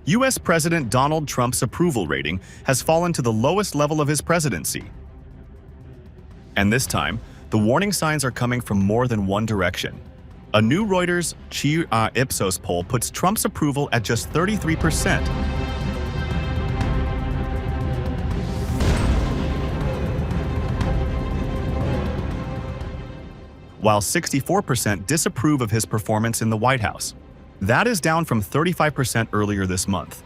U.S. President Donald Trump's approval rating has fallen to the lowest level of his presidency. And this time, the warning signs are coming from more than one direction. A new Reuters Ipsos poll puts Trump's approval at just 33%. While 64% disapprove of his performance in the White House. That is down from 35% earlier this month.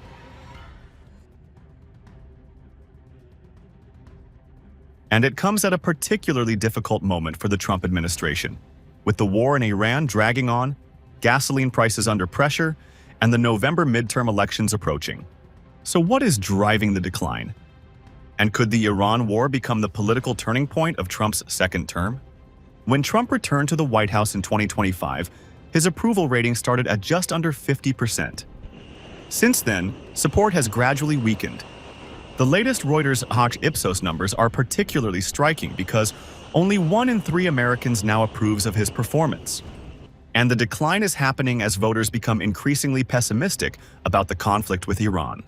And it comes at a particularly difficult moment for the Trump administration, with the war in Iran dragging on, gasoline prices under pressure, and the November midterm elections approaching. So what is driving the decline? And could the Iran war become the political turning point of Trump's second term? When Trump returned to the White House in 2025, his approval rating started at just under 50%. Since then, support has gradually weakened. The latest Reuters Ipsos numbers are particularly striking because only 1 in 3 Americans now approves of his performance. And the decline is happening as voters become increasingly pessimistic about the conflict with Iran.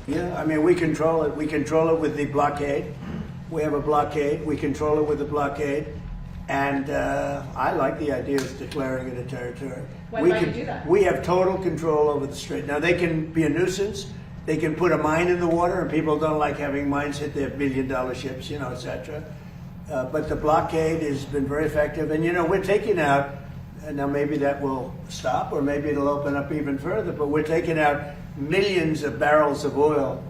Yeah, I mean, we control it. We control it with the blockade. We have a blockade. We control it with the blockade. And I like the idea of declaring it a territory. Why do you do that? We have total control over the strait. Now, they can be a nuisance. They can put a mine in the water, and people don't like having mines hit their billion-dollar ships, you know, etc. But the blockade has been very effective. And, you know, we're taking out, and now maybe that will stop, or maybe it'll open up even further, but we're taking out millions of barrels of oil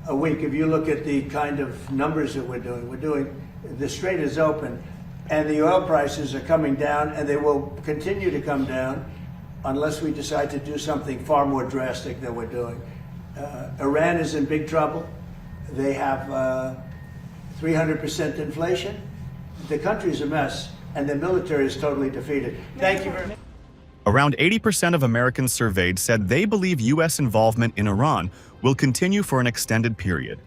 a week. If you look at the kind of numbers that we're doing, the strait is open, and the oil prices are coming down, and they will continue to come down unless we decide to do something far more drastic than we're doing. Iran is in big trouble. They have 300% inflation. The country's a mess, and the military is totally defeated. Thank you very much. Around 80% of Americans surveyed said they believe U.S. involvement in Iran will continue for an extended period.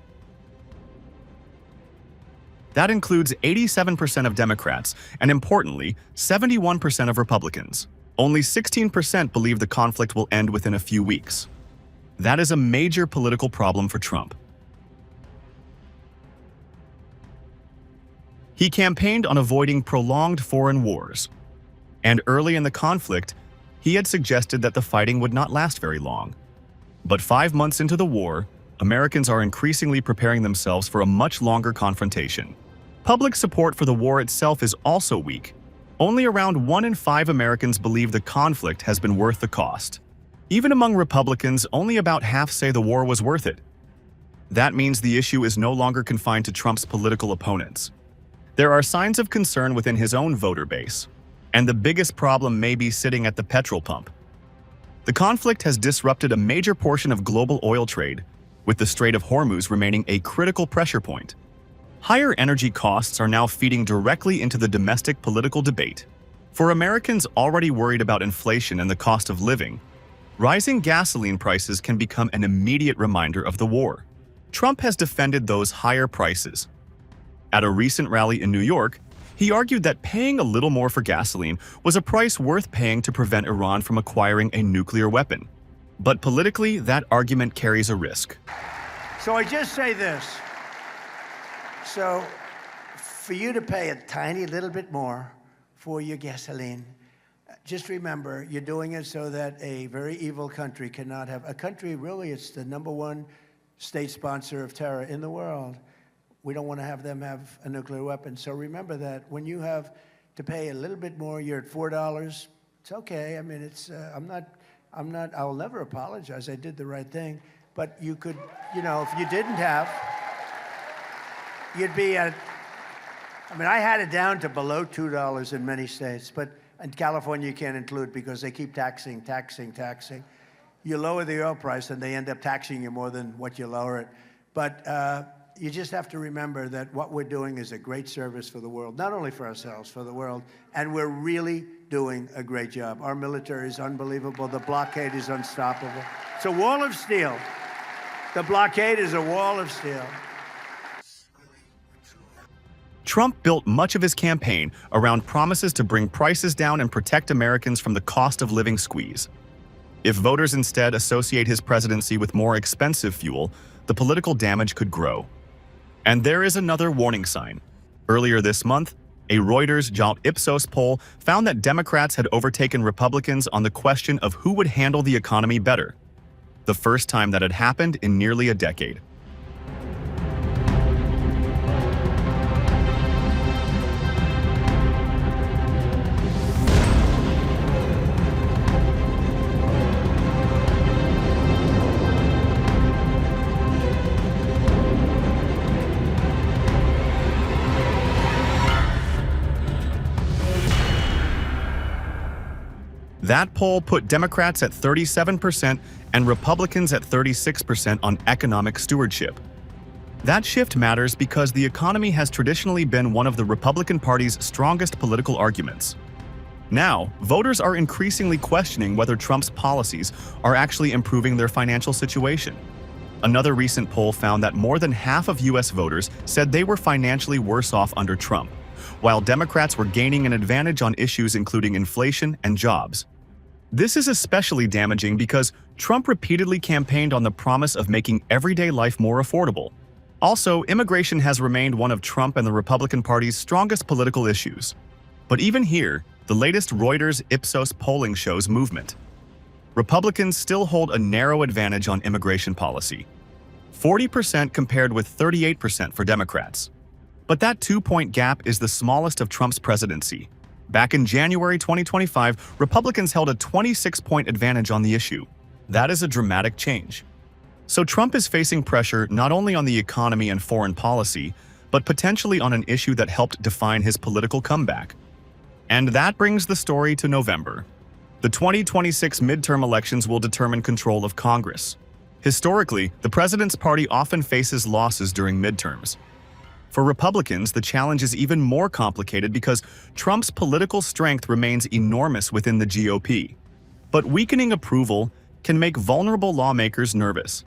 That includes 87% of Democrats and, importantly, 71% of Republicans. Only 16% believe the conflict will end within a few weeks. That is a major political problem for Trump. He campaigned on avoiding prolonged foreign wars. And early in the conflict, he had suggested that the fighting would not last very long. But 5 months into the war, Americans are increasingly preparing themselves for a much longer confrontation. Public support for the war itself is also weak. Only around 1 in 5 Americans believe the conflict has been worth the cost. Even among Republicans, only about half say the war was worth it. That means the issue is no longer confined to Trump's political opponents. There are signs of concern within his own voter base. And the biggest problem may be sitting at the petrol pump. The conflict has disrupted a major portion of global oil trade, with the Strait of Hormuz remaining a critical pressure point. Higher energy costs are now feeding directly into the domestic political debate. For Americans already worried about inflation and the cost of living, rising gasoline prices can become an immediate reminder of the war. Trump has defended those higher prices. At a recent rally in New York, he argued that paying a little more for gasoline was a price worth paying to prevent Iran from acquiring a nuclear weapon. But politically, that argument carries a risk. So I just say this. So for you to pay a tiny little bit more for your gasoline, just remember, you're doing it so that a very evil country cannot have, a country really, it's the #1 state sponsor of terror in the world. We don't want to have them have a nuclear weapon. So remember that when you have to pay a little bit more, you're at $4. It's okay. I mean, it's, I'll never apologize. I did the right thing. But you could, you know, if you didn't have, you'd be at, I mean, I had it down to below $2 in many states, but in California you can't include because they keep taxing. You lower the oil price and they end up taxing you more than what you lower it. But you just have to remember that what we're doing is a great service for the world, not only for ourselves, for the world, and we're really doing a great job. Our military is unbelievable. The blockade is unstoppable. It's a wall of steel. The blockade is a wall of steel. Trump built much of his campaign around promises to bring prices down and protect Americans from the cost of living squeeze. If voters instead associate his presidency with more expensive fuel, the political damage could grow. And there is another warning sign. Earlier this month, a Reuters Ipsos poll found that Democrats had overtaken Republicans on the question of who would handle the economy better, the first time that had happened in nearly a decade. That poll put Democrats at 37% and Republicans at 36% on economic stewardship. That shift matters because the economy has traditionally been one of the Republican Party's strongest political arguments. Now, voters are increasingly questioning whether Trump's policies are actually improving their financial situation. Another recent poll found that more than half of U.S. voters said they were financially worse off under Trump, while Democrats were gaining an advantage on issues including inflation and jobs. This is especially damaging because Trump repeatedly campaigned on the promise of making everyday life more affordable. Also, immigration has remained one of Trump and the Republican Party's strongest political issues. But even here, the latest Reuters Ipsos polling shows movement. Republicans still hold a narrow advantage on immigration policy, 40% compared with 38% for Democrats. But that 2-point gap is the smallest of Trump's presidency. Back in January 2025, Republicans held a 26-point advantage on the issue. That is a dramatic change. So Trump is facing pressure not only on the economy and foreign policy, but potentially on an issue that helped define his political comeback. And that brings the story to November. The 2026 midterm elections will determine control of Congress. Historically, the president's party often faces losses during midterms. For Republicans, the challenge is even more complicated because Trump's political strength remains enormous within the GOP. But weakening approval can make vulnerable lawmakers nervous.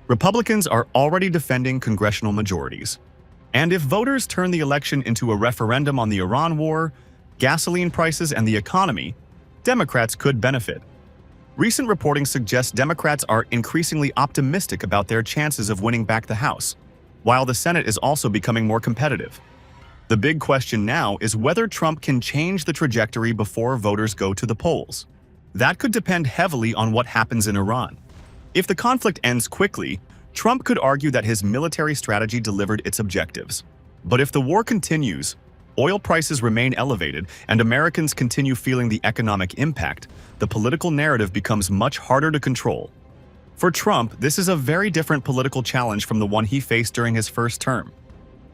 Republicans are already defending congressional majorities. And if voters turn the election into a referendum on the Iran war, gasoline prices, and the economy, Democrats could benefit. Recent reporting suggests Democrats are increasingly optimistic about their chances of winning back the House, while the Senate is also becoming more competitive. The big question now is whether Trump can change the trajectory before voters go to the polls. That could depend heavily on what happens in Iran. If the conflict ends quickly, Trump could argue that his military strategy delivered its objectives. But if the war continues, oil prices remain elevated, and Americans continue feeling the economic impact, the political narrative becomes much harder to control. For Trump, this is a very different political challenge from the one he faced during his first term.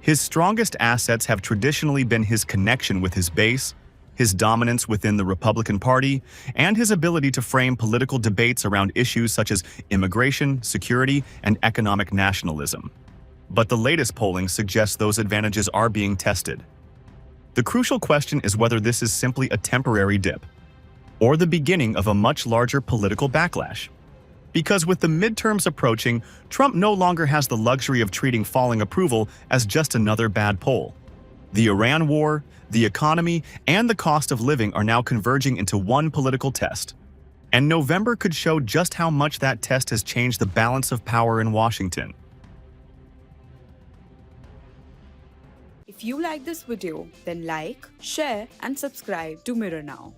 His strongest assets have traditionally been his connection with his base, his dominance within the Republican Party, and his ability to frame political debates around issues such as immigration, security, and economic nationalism. But the latest polling suggests those advantages are being tested. The crucial question is whether this is simply a temporary dip, or the beginning of a much larger political backlash. Because with the midterms approaching, Trump no longer has the luxury of treating falling approval as just another bad poll. The Iran war, the economy, and the cost of living are now converging into one political test. And November could show just how much that test has changed the balance of power in Washington. If you like this video, then like, share, and subscribe to Mirror Now.